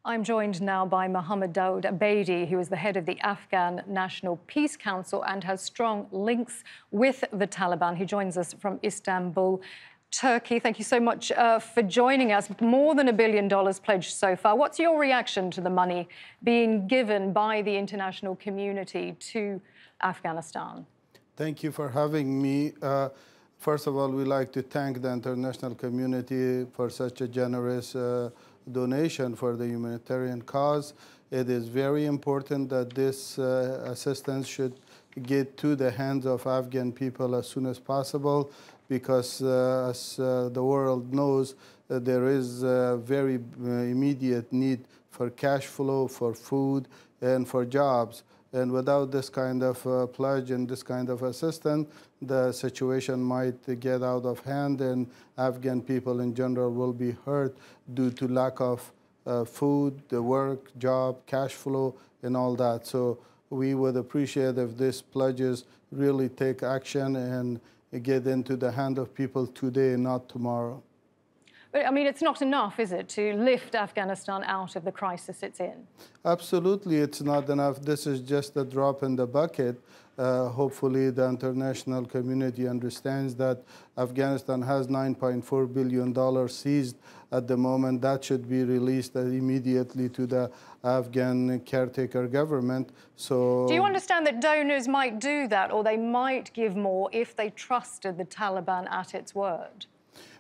I'm joined now by Mohammad Daoud Abedi, who is the head of the Afghan National Peace Council and has strong links with the Taliban. He joins us from Istanbul, Turkey. Thank you so much for joining us. More than $1 billion pledged so far. What's your reaction to the money being given by the international community to Afghanistan? Thank you for having me. First of all, we'd like to thank the international community for such a generous donation for the humanitarian cause. It is very important that this assistance should get to the hands of Afghan people as soon as possible, because as the world knows, there is a very immediate need for cash flow, for food, and for jobs. And without this kind of pledge and this kind of assistance, the situation might get out of hand, and Afghan people in general will be hurt due to lack of food, the work, job, cash flow, and all that. So we would appreciate if these pledges really take action and get into the hand of people today, not tomorrow. But, I mean, it's not enough, is it, to lift Afghanistan out of the crisis it's in? Absolutely, it's not enough. This is just a drop in the bucket. Hopefully, the international community understands that Afghanistan has $9.4 billion seized at the moment. That should be released immediately to the Afghan caretaker government. So, do you understand that donors might do that, or they might give more if they trusted the Taliban at its word?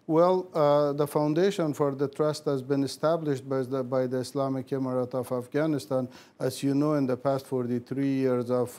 Well, the foundation for the trust has been established by the Islamic Emirate of Afghanistan. As you know, in the past 43 years of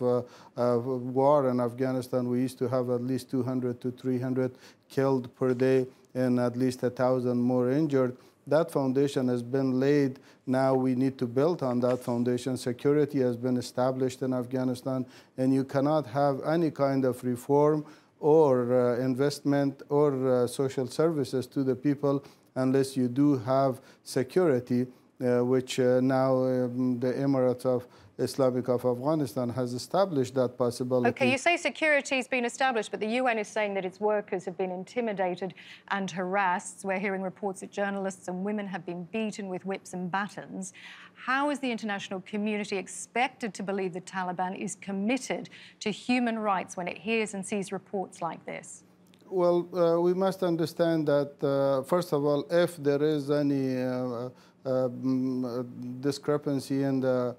war in Afghanistan, we used to have at least 200 to 300 killed per day and at least 1,000 more injured. That foundation has been laid. Now we need to build on that foundation. Security has been established in Afghanistan, and you cannot have any kind of reform or investment or social services to the people unless you do have security, which now the Emirates of Islamic of Afghanistan has established that possibility. Okay, you say security has been established, but the UN is saying that its workers have been intimidated and harassed. We're hearing reports that journalists and women have been beaten with whips and batons. How is the international community expected to believe the Taliban is committed to human rights when it hears and sees reports like this? Well, we must understand that, first of all, if there is any discrepancy in the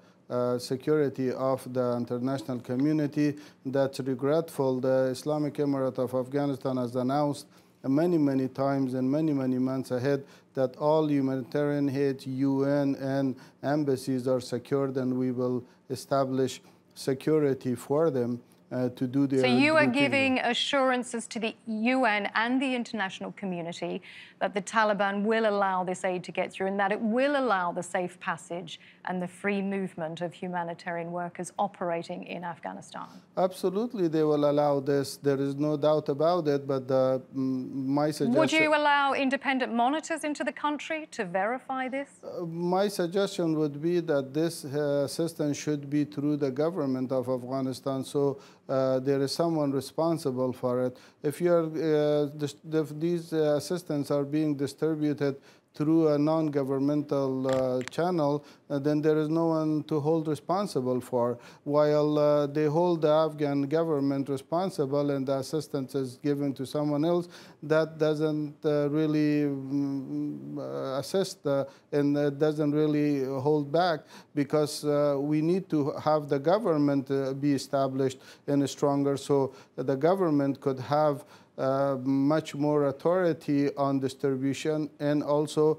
security of the international community, that's regretful. The Islamic Emirate of Afghanistan has announced many times and many months ahead that all humanitarian aid, UN and embassies are secured, and we will establish security for them to do their. So you are giving assurances to the UN and the international community that the Taliban will allow this aid to get through and that it will allow the safe passage and the free movement of humanitarian workers operating in Afghanistan? Absolutely, they will allow this. There is no doubt about it, but my suggestion... Would you allow independent monitors into the country to verify this? My suggestion would be that this assistance should be through the government of Afghanistan, so there is someone responsible for it. If these assistance are being distributed through a non-governmental channel, then there is no one to hold responsible for. While they hold the Afghan government responsible and the assistance is given to someone else, that doesn't really assist and doesn't really hold back, because we need to have the government be established and stronger, so the government could have much more authority on distribution and also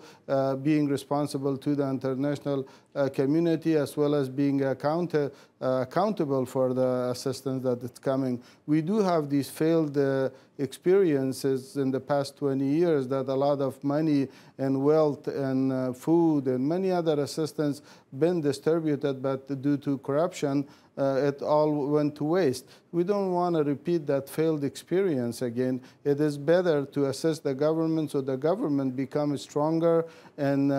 being responsible to the international community, as well as being accountable for the assistance that is coming. We do have these failed experiences in the past 20 years that a lot of money and wealth and food and many other assistance been distributed, but due to corruption, it all went to waste. We don't want to repeat that failed experience again. It is better to assist the government so the government becomes stronger and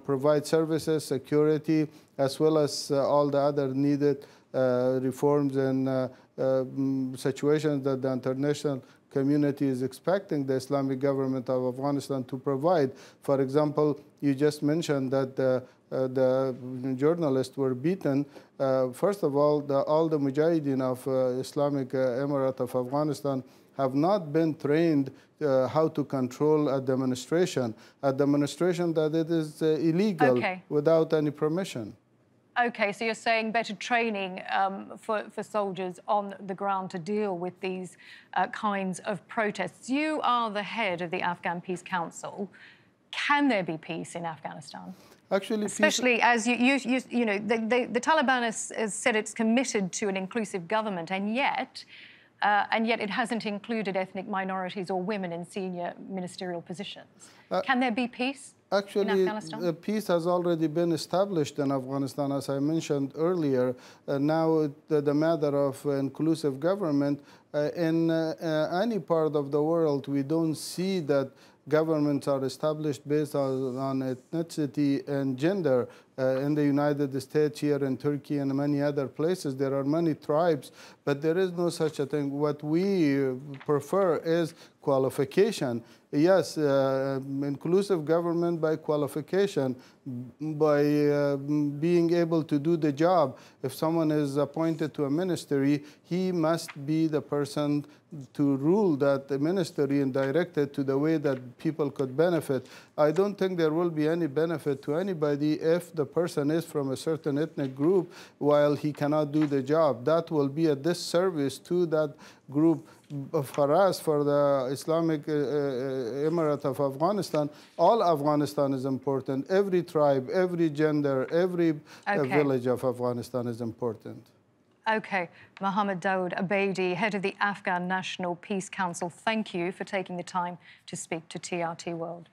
provide services, security, as well as all the other needed reforms and situations that the international community is expecting the Islamic government of Afghanistan to provide. For example, you just mentioned that the journalists were beaten. First of all the Mujahideen of Islamic Emirate of Afghanistan have not been trained how to control a demonstration that it is illegal without any permission. Okay, so you're saying better training for soldiers on the ground to deal with these kinds of protests. You are the head of the Afghan Peace Council. Can there be peace in Afghanistan? Actually, especially as you know, the Taliban has said it's committed to an inclusive government, and yet it hasn't included ethnic minorities or women in senior ministerial positions. Can there be peace? Actually, peace has already been established in Afghanistan, as I mentioned earlier. Now, the matter of inclusive government, in any part of the world, we don't see that governments are established based on ethnicity and gender. In the United States, here in Turkey and many other places, there are many tribes, but there is no such a thing. What we prefer is qualification. Yes, inclusive government by qualification, by being able to do the job. If someone is appointed to a ministry, he must be the person to rule that ministry and direct it to the way that people could benefit. I don't think there will be any benefit to anybody if the person is from a certain ethnic group while he cannot do the job. That will be a disservice to that group. For us, for the Islamic Emirate of Afghanistan, all Afghanistan is important. Every tribe, every gender, every village of Afghanistan is important. Okay, Mohammad Daoud Abedi, head of the Afghan National Peace Council, thank you for taking the time to speak to TRT World.